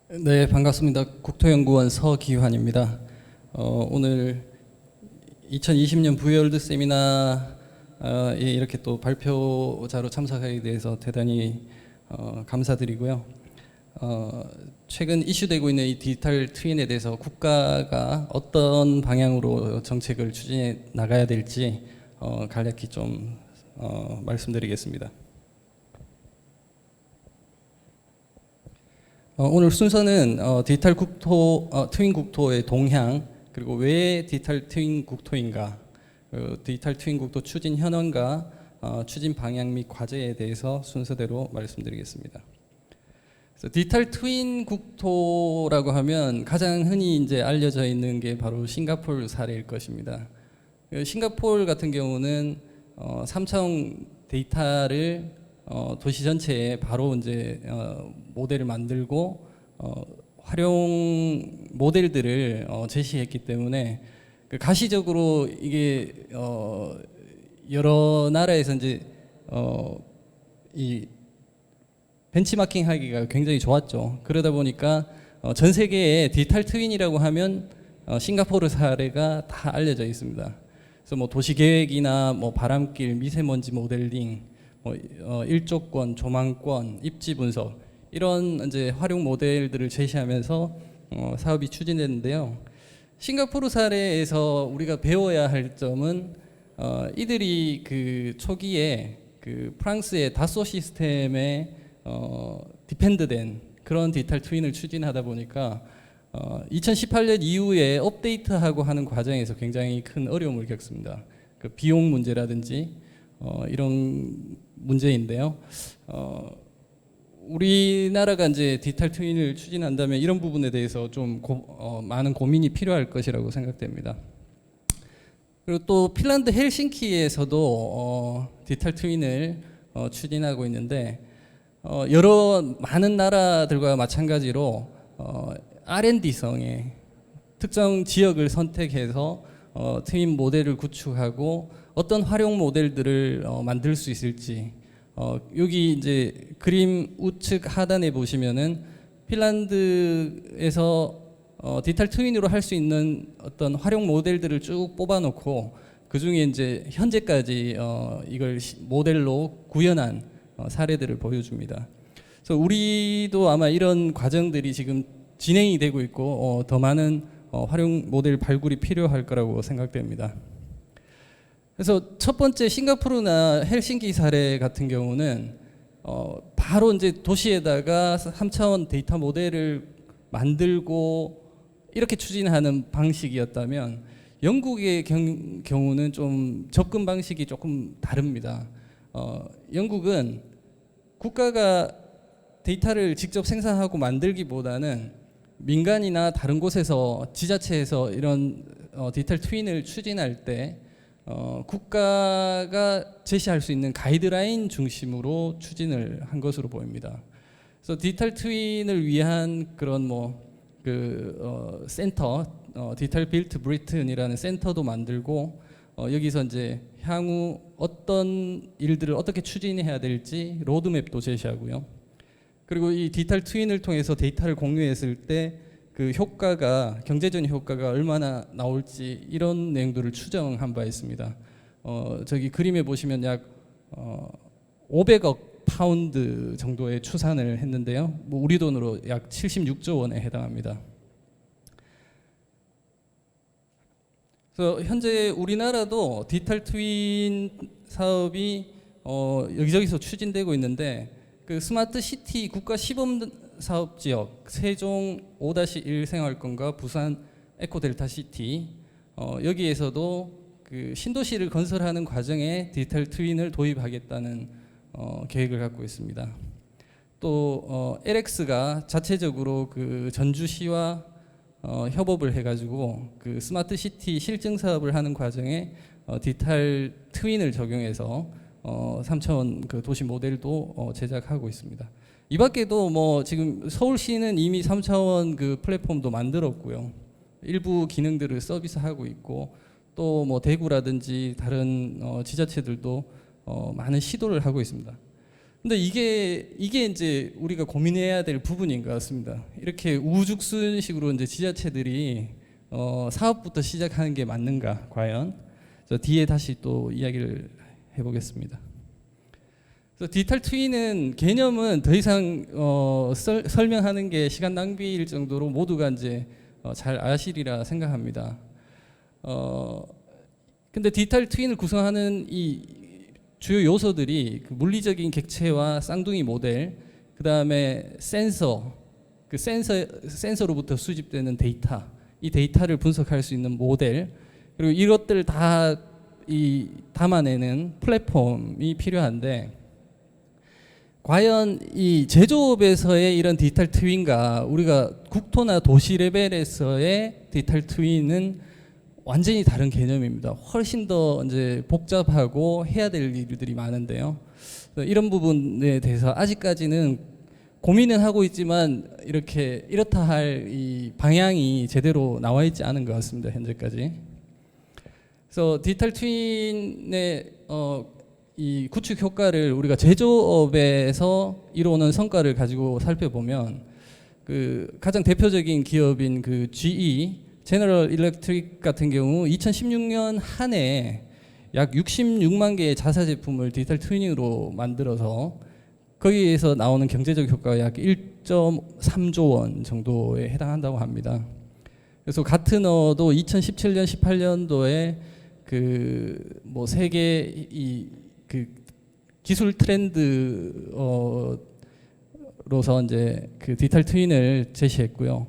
네, 반갑습니다. 국토연구원 서기환입니다. 오늘 2020년 부여월드 세미나에 이렇게 또 발표자로 참석하게 돼서 대단히 감사드리고요. 최근 이슈되고 있는 이 디지털 트윈에 대해서 국가가 어떤 방향으로 정책을 추진해 나가야 될지 간략히 좀 말씀드리겠습니다. 오늘 순서는 디지털 국토, 트윈 국토의 동향, 그리고 왜 디지털 트윈 국토인가, 디지털 트윈 국토 추진 현황과 추진 방향 및 과제에 대해서 순서대로 말씀드리겠습니다. 그래서 디지털 트윈 국토라고 하면 가장 흔히 이제 알려져 있는 게 바로 싱가포르 사례일 것입니다. 싱가포르 같은 경우는 3차원 데이터를 도시 전체에 바로 이제 모델을 만들고 활용 모델들을 제시했기 때문에 가시적으로 이게 여러 나라에서 이제 이 벤치마킹 하기가 굉장히 좋았죠. 그러다 보니까 전 세계에 디지털 트윈이라고 하면 싱가포르 사례가 다 알려져 있습니다. 그래서 뭐 도시 계획이나 뭐 바람길, 미세먼지 모델링, 일조권, 조망권, 입지 분석 이런 이제 활용 모델들을 제시하면서 사업이 추진됐는데요. 싱가포르 사례에서 우리가 배워야 할 점은 이들이 그 초기에 그 프랑스의 다소 시스템에 디펜드된 그런 디지털 트윈을 추진하다 보니까 2018년 이후에 업데이트하고 하는 과정에서 굉장히 큰 어려움을 겪습니다. 그 비용 문제라든지 이런 문제인데요. 우리나라가 이제 디지털 트윈을 추진한다면 이런 부분에 대해서 좀 많은 고민이 필요할 것이라고 생각됩니다. 그리고 또 핀란드 헬싱키에서도 디지털 트윈을 추진하고 있는데 여러 많은 나라들과 마찬가지로 R&D성의 특정 지역을 선택해서 트윈 모델을 구축하고 어떤 활용 모델들을 만들 수 있을지 여기 이제 그림 우측 하단에 보시면은 핀란드에서 디지털 트윈으로 할 수 있는 어떤 활용 모델들을 쭉 뽑아놓고 그 중에 이제 현재까지 이걸 모델로 구현한 사례들을 보여줍니다. 그래서 우리도 아마 이런 과정들이 지금 진행이 되고 있고 더 많은 활용 모델 발굴이 필요할 거라고 생각됩니다. 그래서 첫 번째 싱가포르나 헬싱키 사례 같은 경우는 바로 이제 도시에다가 3차원 데이터 모델을 만들고 이렇게 추진하는 방식이었다면 영국의 경우는 좀 접근 방식이 조금 다릅니다. 영국은 국가가 데이터를 직접 생산하고 만들기보다는 민간이나 다른 곳에서 지자체에서 이런 디지털 트윈을 추진할 때 국가가 제시할 수 있는 가이드라인 중심으로 추진을 한 것으로 보입니다. 그래서 디지털 트윈을 위한 그런 센터, 디지털 빌트 브리튼이라는 센터도 만들고 여기서 이제 향후 어떤 일들을 어떻게 추진해야 될지 로드맵도 제시하고요. 그리고 이 디지털 트윈을 통해서 데이터를 공유했을 때 그 효과가 경제적인 효과가 얼마나 나올지 이런 내용들을 추정한 바 있습니다. 저기 그림에 보시면 약 500억 파운드 정도의 추산을 했는데요. 뭐 우리 돈으로 약 76조 원에 해당합니다. 그래서 현재 우리나라도 디지털 트윈 사업이 여기저기서 추진되고 있는데 그 스마트 시티 국가 시범 사업 지역 세종 5-1 생활권과 부산 에코델타 시티 여기에서도 그 신도시를 건설하는 과정에 디지털 트윈을 도입하겠다는 계획을 갖고 있습니다. 또 LX가 자체적으로 그 전주시와 협업을 해가지고 그 스마트 시티 실증 사업을 하는 과정에 디지털 트윈을 적용해서 3차원 그 도시 모델도 제작하고 있습니다. 이 밖에도 뭐 지금 서울시는 이미 3차원 그 플랫폼도 만들었고요. 일부 기능들을 서비스하고 있고 또 뭐 대구라든지 다른 지자체들도 많은 시도를 하고 있습니다. 근데 이게 이제 우리가 고민해야 될 부분인 것 같습니다. 이렇게 우죽순식으로 이제 지자체들이 사업부터 시작하는 게 맞는가 과연? 저 뒤에 다시 또 이야기를 해보겠습니다. 그래서 디지털 트윈은 개념은 더 이상 설명하는 게 시간 낭비일 정도로 모두가 이제 잘 아시리라 생각합니다. 근데 디지털 트윈을 구성하는 이 주요 요소들이 그 물리적인 객체와 쌍둥이 모델, 그 다음에 센서, 그 센서로부터 수집되는 데이터, 이 데이터를 분석할 수 있는 모델, 그리고 이것들을 다 담아내는 플랫폼이 필요한데, 과연 이 제조업에서의 이런 디지털 트윈과 우리가 국토나 도시 레벨에서의 디지털 트윈은 완전히 다른 개념입니다. 훨씬 더 이제 복잡하고 해야 될 일들이 많은데요. 이런 부분에 대해서 아직까지는 고민은 하고 있지만 이렇다 할 이 방향이 제대로 나와 있지 않은 것 같습니다. 현재까지. 그래서 디지털 트윈의 이 구축 효과를 우리가 제조업에서 이루어오는 성과를 가지고 살펴보면 그 가장 대표적인 기업인 그 GE 제너럴 일렉트릭 같은 경우 2016년 한 해에 약 66만 개의 자사 제품을 디지털 트위닝으로 만들어서 거기에서 나오는 경제적 효과가 약 1.3조 원 정도에 해당한다고 합니다. 그래서 가트너도 2017년 18년도에 그 뭐 세계 그 기술 트렌드로서 이제 그 디지털 트윈을 제시했고요.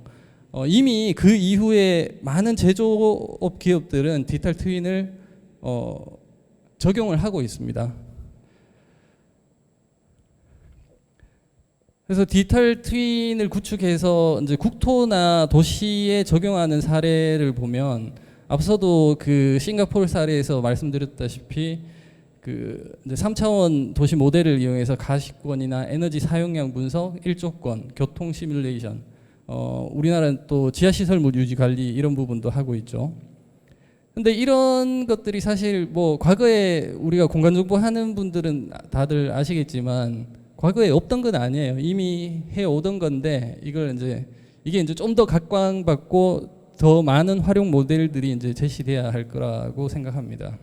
이미 그 이후에 많은 제조업 기업들은 디지털 트윈을 적용을 하고 있습니다. 그래서 디지털 트윈을 구축해서 이제 국토나 도시에 적용하는 사례를 보면 앞서도 그 싱가포르 사례에서 말씀드렸다시피 그 이제 3차원 도시 모델을 이용해서 가시권이나 에너지 사용량 분석, 일조권, 교통 시뮬레이션, 우리나라는 또 지하시설물 유지 관리 이런 부분도 하고 있죠. 근데 이런 것들이 사실 뭐 과거에 우리가 공간정보 하는 분들은 다들 아시겠지만 과거에 없던 건 아니에요. 이미 해오던 건데 이게 이제 좀 더 각광받고 더 많은 활용 모델들이 이제 제시돼야 할 거라고 생각합니다.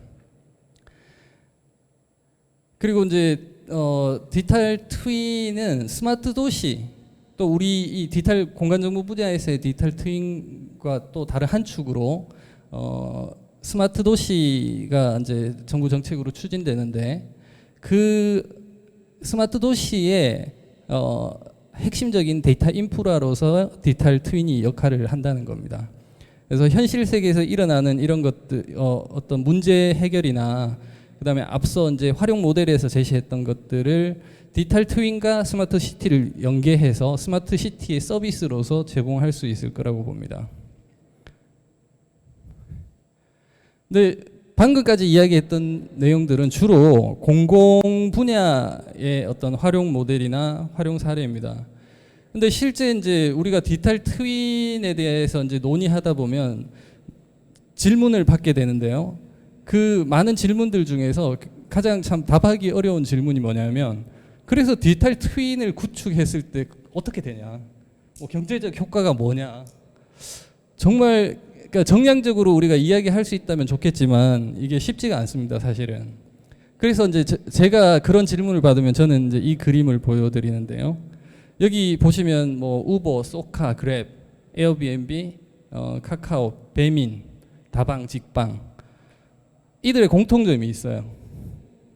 그리고 이제 디지털 트윈은 스마트 도시, 또 우리 이 디지털 공간정보 분야에서의 디지털 트윈과 또 다른 한 축으로 스마트 도시가 이제 정부 정책으로 추진되는데 그 스마트 도시의 핵심적인 데이터 인프라로서 디지털 트윈이 역할을 한다는 겁니다. 그래서 현실 세계에서 일어나는 이런 것들 어떤 문제 해결이나 그다음에 앞서 이제 활용 모델에서 제시했던 것들을 디지털 트윈과 스마트 시티를 연계해서 스마트 시티의 서비스로서 제공할 수 있을 거라고 봅니다. 근데 방금까지 이야기했던 내용들은 주로 공공 분야의 어떤 활용 모델이나 활용 사례입니다. 근데 실제 이제 우리가 디지털 트윈에 대해서 이제 논의하다 보면 질문을 받게 되는데요. 그 많은 질문들 중에서 가장 참 답하기 어려운 질문이 뭐냐면, 그래서 디지털 트윈을 구축했을 때 어떻게 되냐, 뭐 경제적 효과가 뭐냐. 정말 그러니까 정량적으로 우리가 이야기할 수 있다면 좋겠지만 이게 쉽지가 않습니다, 사실은. 그래서 이제 제가 그런 질문을 받으면 저는 이제 이 그림을 보여드리는데요. 여기 보시면 뭐 우버, 소카, 그랩, 에어비앤비, 카카오, 배민, 다방, 직방, 이들의 공통점이 있어요.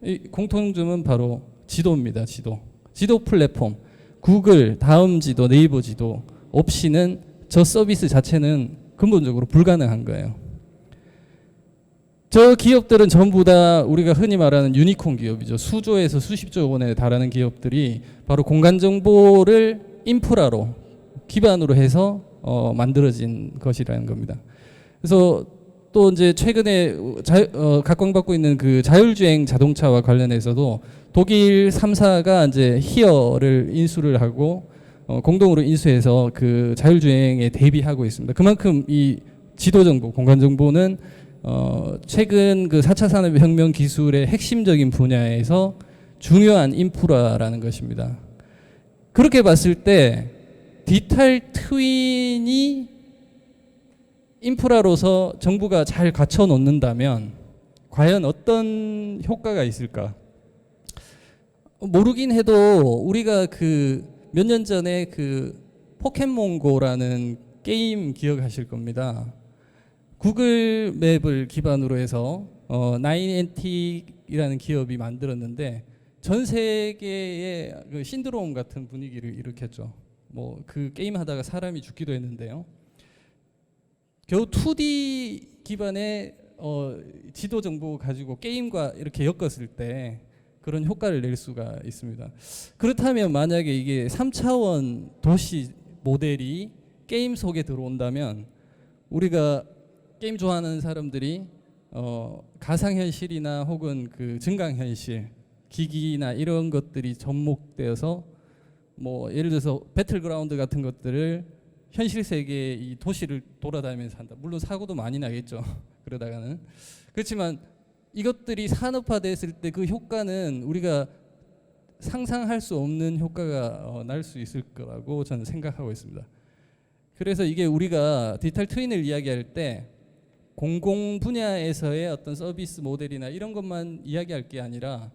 이 공통점은 바로 지도입니다. 지도 플랫폼, 구글, 다음 지도, 네이버 지도 없이는 저 서비스 자체는 근본적으로 불가능한 거예요. 저 기업들은 전부 다 우리가 흔히 말하는 유니콘 기업이죠. 수조에서 수십조 원에 달하는 기업들이 바로 공간 정보를 인프라로 기반으로 해서 만들어진 것이라는 겁니다. 그래서 또 이제 최근에 각광받고 있는 그 자율주행 자동차와 관련해서도 독일 3사가 이제 히어를 인수를 하고 공동으로 인수해서 그 자율주행에 대비하고 있습니다. 그만큼 이 지도 정보, 공간 정보는 최근 그 4차 산업혁명 기술의 핵심적인 분야에서 중요한 인프라라는 것입니다. 그렇게 봤을 때 디지털 트윈이 인프라로서 정부가 잘 갖춰 놓는다면 과연 어떤 효과가 있을까? 모르긴 해도 우리가 그 몇 년 전에 그 포켓몬고라는 게임 기억하실 겁니다. 구글 맵을 기반으로 해서 나인앤틱이라는 기업이 만들었는데 전 세계의 그 신드롬 같은 분위기를 일으켰죠. 뭐 그 게임 하다가 사람이 죽기도 했는데요. 겨우 2D 기반의 지도 정보 가지고 게임과 이렇게 엮었을 때 그런 효과를 낼 수가 있습니다. 그렇다면 만약에 이게 3차원 도시 모델이 게임 속에 들어온다면 우리가 게임 좋아하는 사람들이 가상현실이나 혹은 그 증강현실, 기기나 이런 것들이 접목되어서 뭐 예를 들어서 배틀그라운드 같은 것들을 현실 세계의 이 도시를 돌아다니면서 한다. 물론 사고도 많이 나겠죠. 그러다가는. 그렇지만 이것들이 산업화됐을 때 그 효과는 우리가 상상할 수 없는 효과가 날 수 있을 거라고 저는 생각하고 있습니다. 그래서 이게 우리가 디지털 트윈을 이야기할 때 공공 분야에서의 어떤 서비스 모델이나 이런 것만 이야기할 게 아니라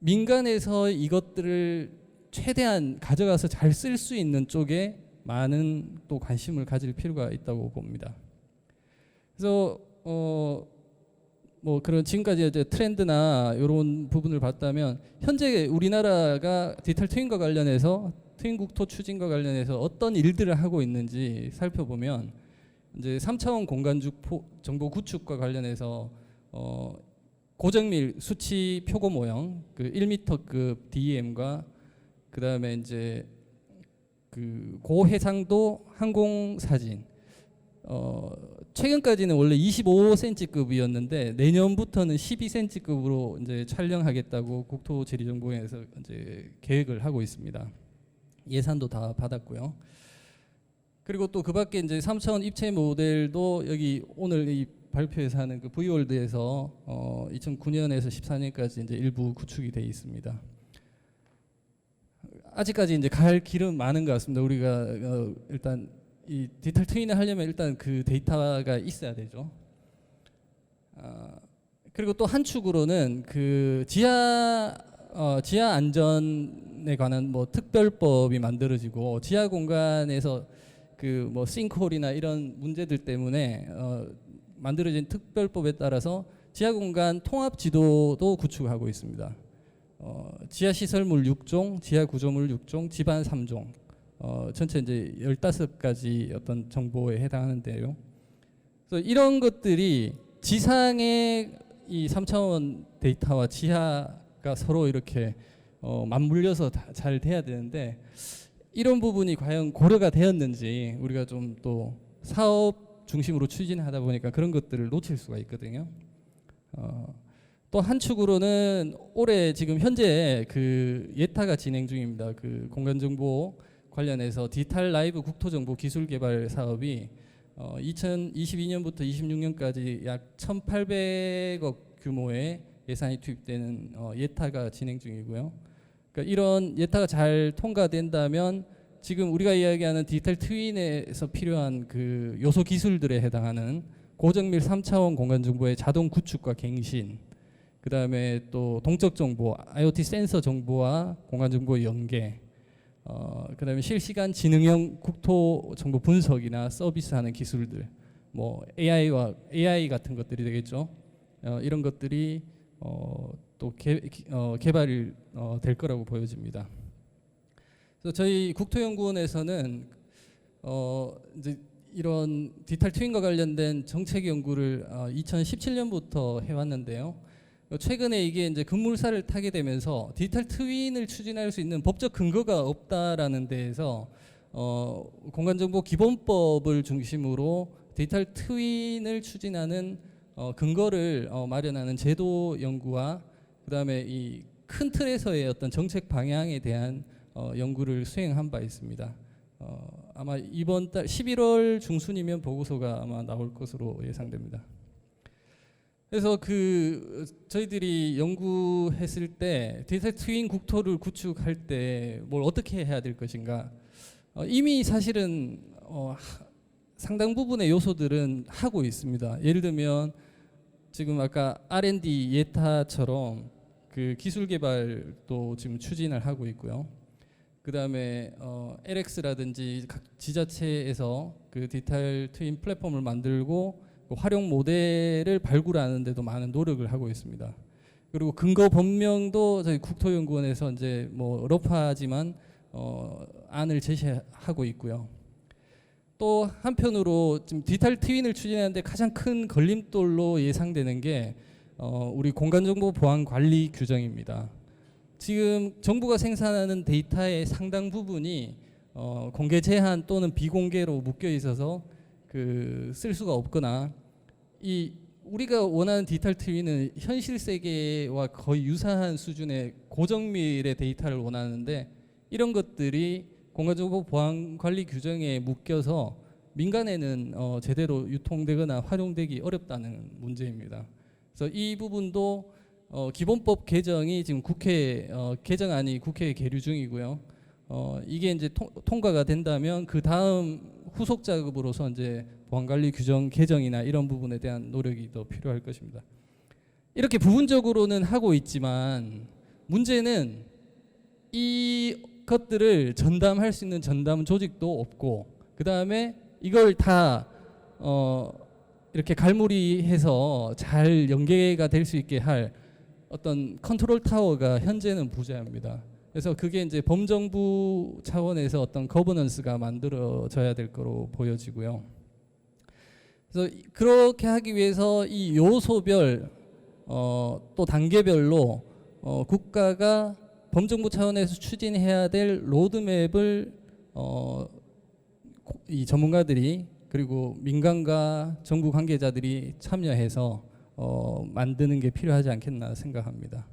민간에서 이것들을 최대한 가져가서 잘 쓸 수 있는 쪽에 많은 또 관심을 가질 필요가 있다고 봅니다. 그래서 뭐 그런 지금까지 이제 트렌드나 이런 부분을 봤다면 현재 우리나라가 디지털 트윈과 관련해서 트윈 국토 추진과 관련해서 어떤 일들을 하고 있는지 살펴보면 이제 3차원 공간 정보 구축과 관련해서 고정밀 수치 표고 모형 그 1m급 DEM과 그다음에 이제 그 고해상도 항공 사진 최근까지는 원래 25cm급이었는데 내년부터는 12cm급으로 이제 촬영하겠다고 국토지리정보원에서 이제 계획을 하고 있습니다. 예산도 다 받았고요. 그리고 또 그밖에 이제 3차원 입체 모델도 여기 오늘 이 발표에서 하는 그 V월드에서 2009년에서 14년까지 이제 일부 구축이 돼 있습니다. 아직까지 이제 갈 길은 많은 것 같습니다. 우리가 일단 이 디지털 트윈을 하려면 일단 그 데이터가 있어야 되죠. 그리고 또 한 축으로는 그 지하 안전에 관한 뭐 특별법이 만들어지고 지하 공간에서 그 뭐 싱크홀이나 이런 문제들 때문에 만들어진 특별법에 따라서 지하 공간 통합 지도도 구축하고 있습니다. 지하 시설물 6종, 지하 구조물 6종, 지반 3종. 전체 이제 15가지 어떤 정보에 해당하는데요. 그래서 이런 것들이 지상의 이 3차원 데이터와 지하가 서로 이렇게 맞물려서 잘 돼야 되는데 이런 부분이 과연 고려가 되었는지 우리가 좀 또 사업 중심으로 추진하다 보니까 그런 것들을 놓칠 수가 있거든요. 또 한 축으로는 올해 지금 현재 그 예타가 진행 중입니다. 그 공간정보 관련해서 디지털 라이브 국토정보 기술 개발 사업이 2022년부터 26년까지 약 1,800억 규모의 예산이 투입되는 예타가 진행 중이고요. 그러니까 이런 예타가 잘 통과된다면 지금 우리가 이야기하는 디지털 트윈에서 필요한 그 요소 기술들에 해당하는 고정밀 3차원 공간 정보의 자동 구축과 갱신, 그다음에 또 동적 정보, IoT 센서 정보와 공간 정보의 연계, 그다음에 실시간 지능형 국토 정보 분석이나 서비스하는 기술들, 뭐 AI 같은 것들이 되겠죠. 이런 것들이 또 개발이 될 거라고 보여집니다. 그래서 저희 국토연구원에서는 이제 이런 디지털 트윈과 관련된 정책 연구를 2017년부터 해왔는데요. 최근에 이게 이제 급물살을 타게 되면서 디지털 트윈을 추진할 수 있는 법적 근거가 없다라는 데에서 공간정보 기본법을 중심으로 디지털 트윈을 추진하는 근거를 마련하는 제도 연구와 그다음에 이 큰 틀에서의 어떤 정책 방향에 대한 연구를 수행한 바 있습니다. 아마 이번 달 11월 중순이면 보고서가 아마 나올 것으로 예상됩니다. 그래서 저희들이 연구했을 때 디지털 트윈 국토를 구축할 때 뭘 어떻게 해야 될 것인가. 이미 사실은 상당 부분의 요소들은 하고 있습니다. 예를 들면 지금 아까 R&D 예타처럼 그 기술 개발도 지금 추진을 하고 있고요. 그 다음에 LX라든지 각 지자체에서 그 디지털 트윈 플랫폼을 만들고 그 활용 모델을 발굴하는 데도 많은 노력을 하고 있습니다. 그리고 근거 법명도 저희 국토연구원에서 이제 뭐 러프하지만 안을 제시하고 있고요. 또 한편으로 지금 디지털 트윈을 추진하는데 가장 큰 걸림돌로 예상되는 게 우리 공간정보 보안 관리 규정입니다. 지금 정부가 생산하는 데이터의 상당 부분이 공개 제한 또는 비공개로 묶여 있어서 쓸 수가 없거나 우리가 원하는 디지털 트윈은 현실 세계와 거의 유사한 수준의 고정밀의 데이터를 원하는데 이런 것들이 공간정보 보안 관리 규정에 묶여서 민간에는 제대로 유통되거나 활용되기 어렵다는 문제입니다. 그래서 이 부분도 기본법 개정이 지금 개정안이 국회에 계류 중이고요. 이게 이제 통과가 된다면 그 다음 후속 작업으로서 이제 보안관리 규정 개정이나 이런 부분에 대한 노력이 더 필요할 것입니다. 이렇게 부분적으로는 하고 있지만 문제는 이 것들을 전담할 수 있는 전담 조직도 없고 그 다음에 이걸 다 이렇게 갈무리해서 잘 연계가 될 수 있게 할 어떤 컨트롤 타워가 현재는 부재합니다. 그래서 그게 이제 범정부 차원에서 어떤 거버넌스가 만들어져야 될 거로 보여지고요. 그래서 그렇게 하기 위해서 이 요소별 또 단계별로 국가가 범정부 차원에서 추진해야 될 로드맵을 이 전문가들이 그리고 민간과 정부 관계자들이 참여해서 만드는 게 필요하지 않겠나 생각합니다.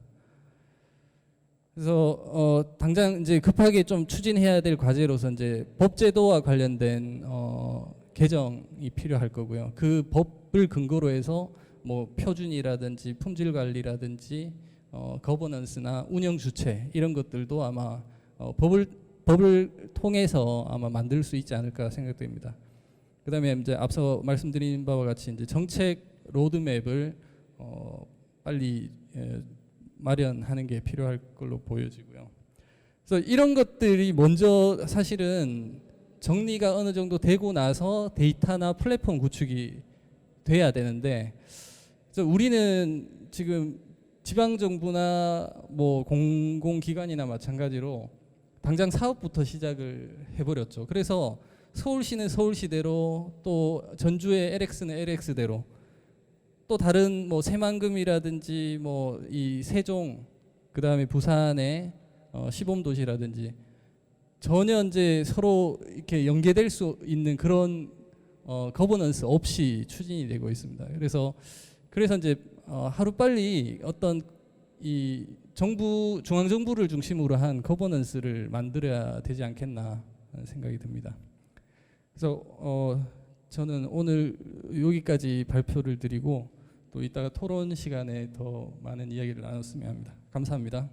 그래서 당장 이제 급하게 좀 추진해야 될 과제로서 이제 법제도와 관련된 개정이 필요할 거고요. 그 법을 근거로 해서 뭐 표준이라든지 품질 관리라든지 거버넌스나 운영 주체 이런 것들도 아마 법을 통해서 아마 만들 수 있지 않을까 생각됩니다. 그다음에 이제 앞서 말씀드린 바와 같이 이제 정책 로드맵을 빨리 마련하는 게 필요할 걸로 보여지고요. 그래서 이런 것들이 먼저 사실은 정리가 어느 정도 되고 나서 데이터나 플랫폼 구축이 돼야 되는데, 그래서 우리는 지금 지방 정부나 뭐 공공기관이나 마찬가지로 당장 사업부터 시작을 해버렸죠. 그래서 서울시는 서울시대로 또 전주의 LX는 LX대로 또 다른 뭐 새만금이라든지 뭐 이 세종 그다음에 부산의 시범도시라든지 전혀 이제 서로 이렇게 연계될 수 있는 그런 거버넌스 없이 추진이 되고 있습니다. 그래서 이제 하루 빨리 어떤 이 중앙 정부를 중심으로 한 거버넌스를 만들어야 되지 않겠나 하는 생각이 듭니다. 그래서 저는 오늘 여기까지 발표를 드리고 또 이따가 토론 시간에 더 많은 이야기를 나눴으면 합니다. 감사합니다.